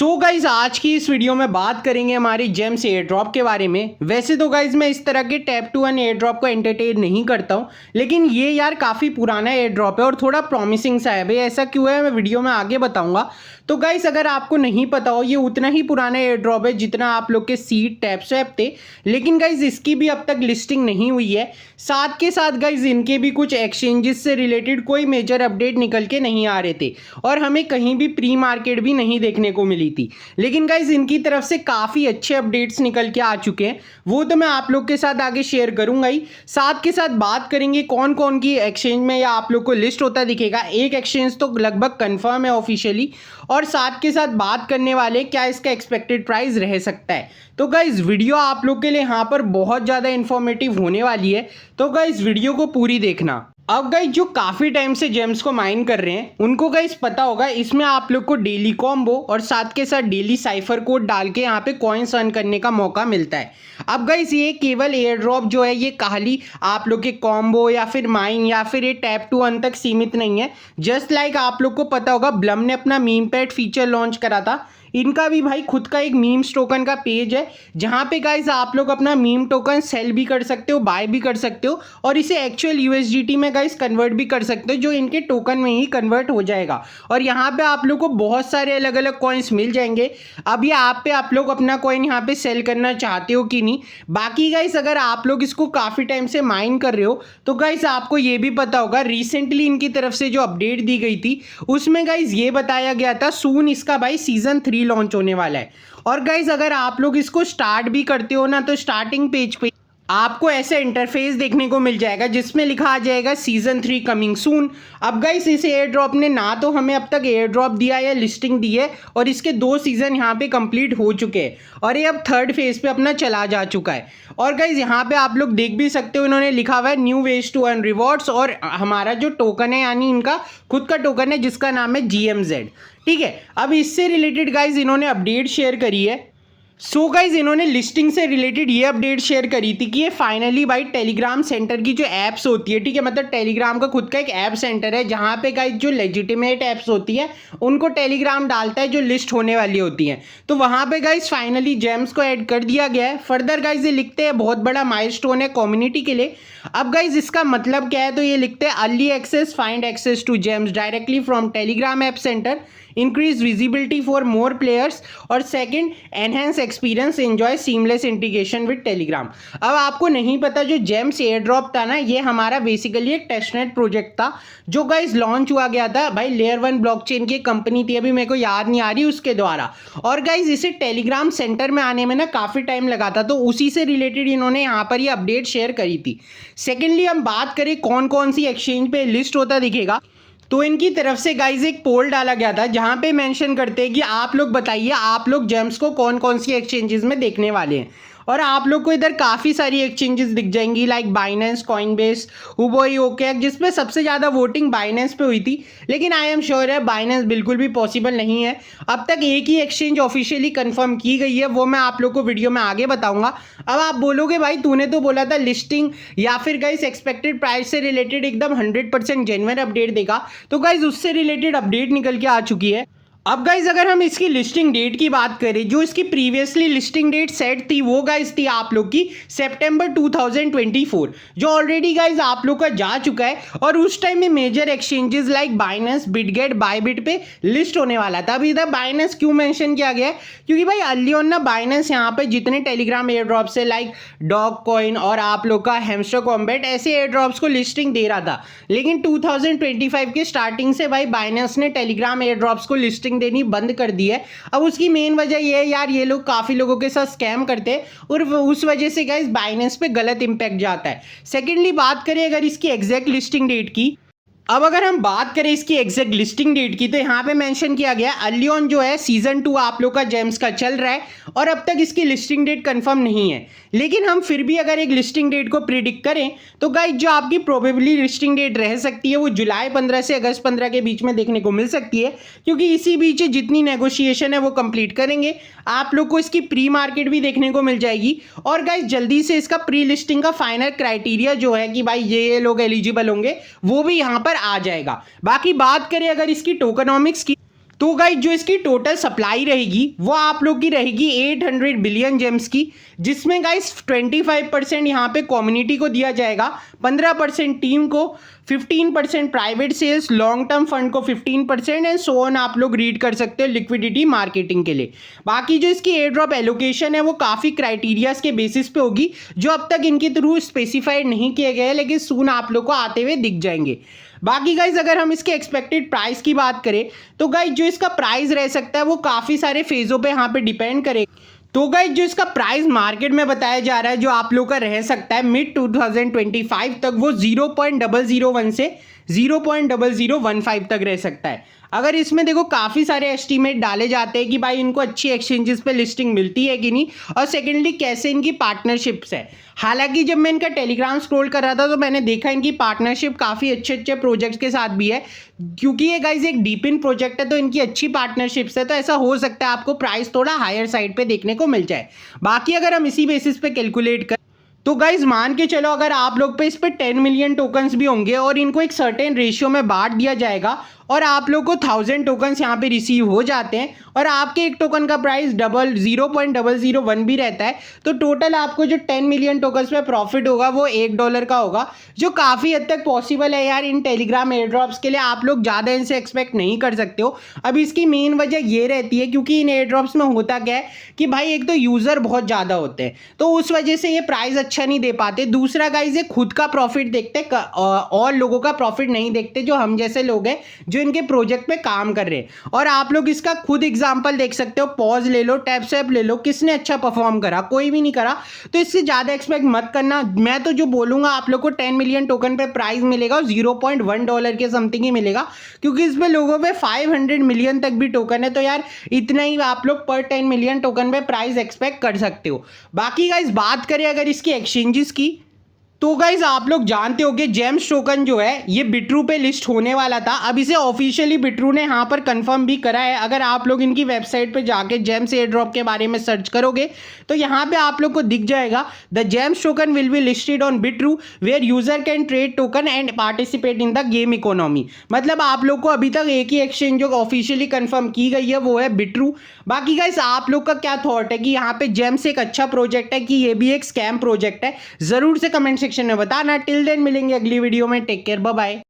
तो गाइज आज की इस वीडियो में बात करेंगे हमारी जेम्स एयर ड्रॉप के बारे में। वैसे तो गाइज मैं इस तरह के टैप टू 1 एयर ड्रॉप को एंटरटेन नहीं करता हूँ, लेकिन ये यार काफ़ी पुराना एयर ड्रॉप है और थोड़ा प्रॉमिसिंग सा है। भाई ऐसा क्यों है मैं वीडियो में आगे बताऊंगा। तो गाइज अगर आपको नहीं पता हो, ये उतना ही पुराना एयर ड्रॉप है जितना आप लोग के सीड टैप स्वैप थे, लेकिन गाइज इसकी भी अब तक लिस्टिंग नहीं हुई है। साथ के साथ गाइज इनके भी कुछ एक्सचेंजेस से रिलेटेड कोई मेजर अपडेट निकल के नहीं आ रहे थे और हमें कहीं भी प्री मार्केट भी नहीं देखने को मिली थी। लेकिन गाइज इनकी तरफ से काफ़ी अच्छे अपडेट्स निकल के आ चुके हैं, वो तो मैं आप लोग के साथ आगे शेयर करूंगा ही। साथ के साथ बात करेंगे कौन कौन की एक्सचेंज में या आप लोग को लिस्ट होता दिखेगा। एक एक्सचेंज तो लगभग कंफर्म है ऑफिशियली, और साथ के साथ बात करने वाले क्या इसका एक्सपेक्टेड प्राइस रह सकता है। तो गाइज वीडियो आप लोग के लिए यहाँ पर बहुत ज़्यादा इंफॉर्मेटिव होने वाली है, तो गाइज वीडियो को पूरी देखना। अब गाइज जो काफ़ी टाइम से जेम्स को माइन कर रहे हैं उनको गाइज पता होगा, इसमें आप लोग को डेली कॉम्बो और साथ के साथ डेली साइफर कोड डाल के यहाँ पे कॉइन्स अर्न करने का मौका मिलता है। अब गाइज ये केवल एयर ड्रॉप जो है ये खाली आप लोग के कॉम्बो या फिर माइन या फिर ये टैप टू 1 तक सीमित नहीं है। जस्ट लाइक आप लोग को पता होगा ब्लम ने अपना मीम पैड फीचर लॉन्च करा था, इनका भी भाई खुद का एक मीम्स टोकन का पेज है जहां पे गाइज आप लोग अपना मीम टोकन सेल भी कर सकते हो, बाय भी कर सकते हो और इसे एक्चुअल यूएसडीटी में गाइज कन्वर्ट भी कर सकते हो, जो इनके टोकन में ही कन्वर्ट हो जाएगा। और यहाँ पे आप लोग को बहुत सारे अलग अलग कॉइन्स मिल जाएंगे। अब ये आप लोग अपना कॉइन यहाँ पे सेल करना चाहते हो कि नहीं। बाकी गाइज अगर आप लोग इसको काफ़ी टाइम से माइन कर रहे हो तो गाइज आपको ये भी पता होगा रिसेंटली इनकी तरफ से जो अपडेट दी गई थी उसमें गाइज ये बताया गया था सून इसका भाई सीजन 3 लॉन्च होने वाला है। और गाइज अगर आप लोग इसको स्टार्ट भी करते हो ना, तो स्टार्टिंग पेज पे आपको ऐसा इंटरफेस देखने को मिल जाएगा जिसमें लिखा आ जाएगा सीजन 3 कमिंग सून। अब गाइस इस एयर ड्रॉप ने ना तो हमें अब तक एयर ड्रॉप दिया या लिस्टिंग दी है, और इसके 2 सीजन यहाँ पे कंप्लीट हो चुके हैं और ये अब थर्ड फेज पे अपना चला जा चुका है। और गाइज यहाँ पे आप लोग देख भी सकते हो इन्होंने लिखा हुआ है new ways to earn rewards, और हमारा जो टोकन है यानी इनका खुद का टोकन है जिसका नाम है GMZ। ठीक है, अब इससे रिलेटेड गाइज इन्होंने अपडेट शेयर करी है। सो गाइज इन्होंने लिस्टिंग से रिलेटेड ये अपडेट शेयर करी थी कि ये फाइनली भाई टेलीग्राम सेंटर की जो ऐप्स होती है, ठीक है, मतलब टेलीग्राम का खुद का एक ऐप सेंटर है जहाँ पे गाइज जो लेजिटिमेट ऐप्स होती है उनको टेलीग्राम डालता है जो लिस्ट होने वाली होती हैं। तो वहाँ पे गाइज फाइनली जेम्स को ऐड कर दिया गया है। फर्दर गाइज ये लिखते हैं बहुत बड़ा माइलस्टोन है कम्युनिटी के लिए। अब गाइज इसका मतलब क्या है, तो ये लिखते हैं early access find access to gems directly from Telegram app center, increase visibility for more players, और second enhance experience, enjoy seamless integration with telegram। अब आपको नहीं पता जो जेम्स एयर ड्रॉप था ना, ये हमारा बेसिकली एक टेस्टनेट प्रोजेक्ट था जो गाइज लॉन्च हुआ गया था भाई लेयर 1 ब्लॉकचेन की कंपनी थी, अभी मेरे को याद नहीं आ रही उसके द्वारा। और गाइज इसे टेलीग्राम सेंटर में आने में ना काफ़ी टाइम लगा था, तो उसी से रिलेटेड इन्होंने यहाँ पर ये अपडेट शेयर करी थी। सेकेंडली हम बात करें कौन कौन सी एक्सचेंज पे लिस्ट होता दिखेगा, तो इनकी तरफ से गाइज एक पोल डाला गया था जहां पे मेंशन करते हैं कि आप लोग बताइए आप लोग जेम्स को कौन कौन सी एक्सचेंजेस में देखने वाले हैं। और आप लोग को इधर काफ़ी सारी एक्सचेंजेस दिख जाएंगी लाइक बाइनेंस, कॉइनबेस, हुबोई, ओकेएक्स, जिसमें सबसे ज़्यादा वोटिंग बाइनेंस पे हुई थी, लेकिन आई एम श्योर है बाइनेंस बिल्कुल भी पॉसिबल नहीं है। अब तक एक ही एक्सचेंज ऑफिशियली कंफर्म की गई है, वो मैं आप लोग को वीडियो में आगे बताऊंगा। अब आप बोलोगे भाई तूने तो बोला था लिस्टिंग या फिर गाइस एक्सपेक्टेड प्राइस से रिलेटेड एकदम 100% जेन्युइन अपडेट देगा, तो गाइस उससे रिलेटेड अपडेट निकल के आ चुकी है। अब गाइज अगर हम इसकी लिस्टिंग डेट की बात करें, जो इसकी प्रीवियसली लिस्टिंग डेट सेट थी वो गाइज थी आप लोग की सितंबर 2024, जो ऑलरेडी गाइज आप लोग का जा चुका है। और उस टाइम में major exchanges like Binance, Bitget, Bybit पे लिस्ट होने वाला था। अभी इधर बाइनेंस क्यों मेंशन किया गया है, क्योंकि भाई अर्ली ऑन ना बाइनेंस यहाँ पे जितने टेलीग्राम एयर ड्रॉप से लाइक डॉग कॉइन और आप लोग का हैमस्टर कॉम्बैट ऐसे एयर ड्रॉप्स को लिस्टिंग दे रहा था, लेकिन 2025 के स्टार्टिंग से भाई बाइनेंस ने टेलीग्राम एयर ड्रॉप्स को लिस्टिंग देनी बंद कर दी है। अब उसकी मेन वजह ये है यार, ये लोग काफी लोगों के साथ स्कैम करते हैं और उस वजह से गाइस बाइनेंस पे गलत इंपैक्ट जाता है। सेकेंडली बात करें अगर इसकी एग्जैक्ट लिस्टिंग डेट की, अब अगर हम बात करें इसकी एग्जैक्ट लिस्टिंग डेट की, तो यहाँ पे मेंशन किया गया अर्ली ऑन जो है सीजन 2 आप लोग का जेम्स का चल रहा है और अब तक इसकी लिस्टिंग डेट कंफर्म नहीं है। लेकिन हम फिर भी अगर एक लिस्टिंग डेट को प्रिडिक्ट करें तो गाइस जो आपकी प्रोबेबली लिस्टिंग डेट रह सकती है वो जुलाई 15 से अगस्त 15 के बीच में देखने को मिल सकती है, क्योंकि इसी बीच जितनी नेगोशिएशन है वो कंप्लीट करेंगे। आप लोग को इसकी प्री मार्केट भी देखने को मिल जाएगी और गाइस जल्दी से इसका प्री लिस्टिंग का फाइनल क्राइटेरिया जो है कि भाई ये लोग एलिजिबल होंगे वो भी यहाँ पर आ जाएगा। बाकी बात करें अगर इसकी टोकनॉमिक्स की, तो गाइज जो इसकी टोटल सप्लाई रहेगी वो आप लोग की रहेगी 800 बिलियन जेम्स की, जिसमें गाइज 25% यहाँ पे कम्युनिटी को दिया जाएगा, 15% टीम को, 15% private sales, long term fund को 15% एंड सो ऑन आप लोग रीड कर सकते हो लिक्विडिटी मार्केटिंग के लिए। बाकी जो इसकी एयर ड्रॉप एलोकेशन है वो काफ़ी क्राइटेरियाज के बेसिस पे होगी जो अब तक इनके थ्रू स्पेसिफाइड नहीं किए गए, लेकिन सून आप लोग को आते हुए दिख जाएंगे। बाकी गाइज अगर हम इसके एक्सपेक्टेड प्राइस की बात करें तो गाइज जो इसका प्राइस रह सकता है वो काफ़ी सारे फेज़ों पे यहाँ पे डिपेंड करेगा। तो गाइज जो इसका प्राइस मार्केट में बताया जा रहा है जो आप लोग का रह सकता है मिड 2025 तक वो 0.001 से 0.0015 तक रह सकता है। अगर इसमें देखो काफ़ी सारे एस्टीमेट डाले जाते हैं कि भाई इनको अच्छी एक्सचेंजेस पे लिस्टिंग मिलती है कि नहीं, और सेकेंडली कैसे इनकी पार्टनरशिप्स है। हालांकि जब मैं इनका टेलीग्राम स्क्रॉल कर रहा था तो मैंने देखा इनकी पार्टनरशिप काफ़ी अच्छे अच्छे प्रोजेक्ट्स के साथ भी है, क्योंकि ये गाइज एक डीप इन प्रोजेक्ट है तो इनकी अच्छी पार्टनरशिप्स है, तो ऐसा हो सकता है आपको प्राइस थोड़ा हायर साइड पे देखने को मिल जाए। बाकी अगर हम इसी बेसिस पे कैलकुलेट करें तो गाइज मान के चलो अगर आप लोग पे इस पे 10 मिलियन टोकन्स भी होंगे और इनको एक सर्टेन रेशियो में बांट दिया जाएगा और आप लोग को 1000 टोकन्स यहाँ पे रिसीव हो जाते हैं और आपके एक टोकन का प्राइस 0.001 भी रहता है, तो टोटल आपको जो 10 मिलियन टोकन्स पे प्रॉफिट होगा वो $1 का होगा, जो काफ़ी हद तक पॉसिबल है यार। इन टेलीग्राम एयर ड्रॉप्स के लिए आप लोग ज़्यादा इनसे एक्सपेक्ट नहीं कर सकते हो। अब इसकी मेन वजह ये रहती है क्योंकि इन एयर ड्रॉप्स में होता क्या है कि भाई एक तो यूज़र बहुत ज़्यादा होते हैं तो उस वजह से ये प्राइस अच्छा नहीं दे पाते। दूसरा गाइज ये खुद का प्रॉफिट देखते और लोगों का प्रॉफिट नहीं देखते, जो हम जैसे लोग हैं जो इनके प्रोजेक्ट पे काम कर रहे हैं। और आप लोग इसका खुद एग्जांपल देख सकते हो, पॉज ले लो, टैप स्वैप ले लो, किसने अच्छा परफॉर्म करा, कोई भी नहीं करा। तो इससे ज़्यादा एक्सपेक्ट मत करना। मैं तो जो बोलूँगा आप लोग को 10 मिलियन टोकन पे प्राइस मिलेगा और $0.1 के समथिंग ही मिलेगा, क्योंकि इसमें लोगों पे 500 मिलियन तक भी टोकन है, तो यार इतना ही आप लोग पर 10 मिलियन टोकन पे प्राइस एक्सपेक्ट कर सकते हो। बाकी गाइस बात करें अगर इसकी एक्सचेंजेस की तो गाइज आप लोग जानते हो कि जेम्स टोकन जो है ये बिट्रू पे लिस्ट होने वाला था। अब इसे ऑफिशियली बिट्रू ने यहाँ पर कंफर्म भी करा है। अगर आप लोग इनकी वेबसाइट पे जाके जेम्स एयर ड्रॉप के बारे में सर्च करोगे तो यहाँ पे आप लोग को दिख जाएगा the gems token will be listed on Bitrue where user can trade token and participate in the game economy. मतलब आप लोग को अभी तक एक ही एक्सचेंज जो ऑफिशियली कंफर्म की गई है वो है बिट्रू। बाकी गाइज आप लोग का क्या थॉट है कि यहाँ पे जेम्स एक अच्छा प्रोजेक्ट है कि ये भी एक स्कैम प्रोजेक्ट है, जरूर से कमेंट सेक्शन में बताना। टिल देन मिलेंगे अगली वीडियो में, टेक केयर, बाय बाय।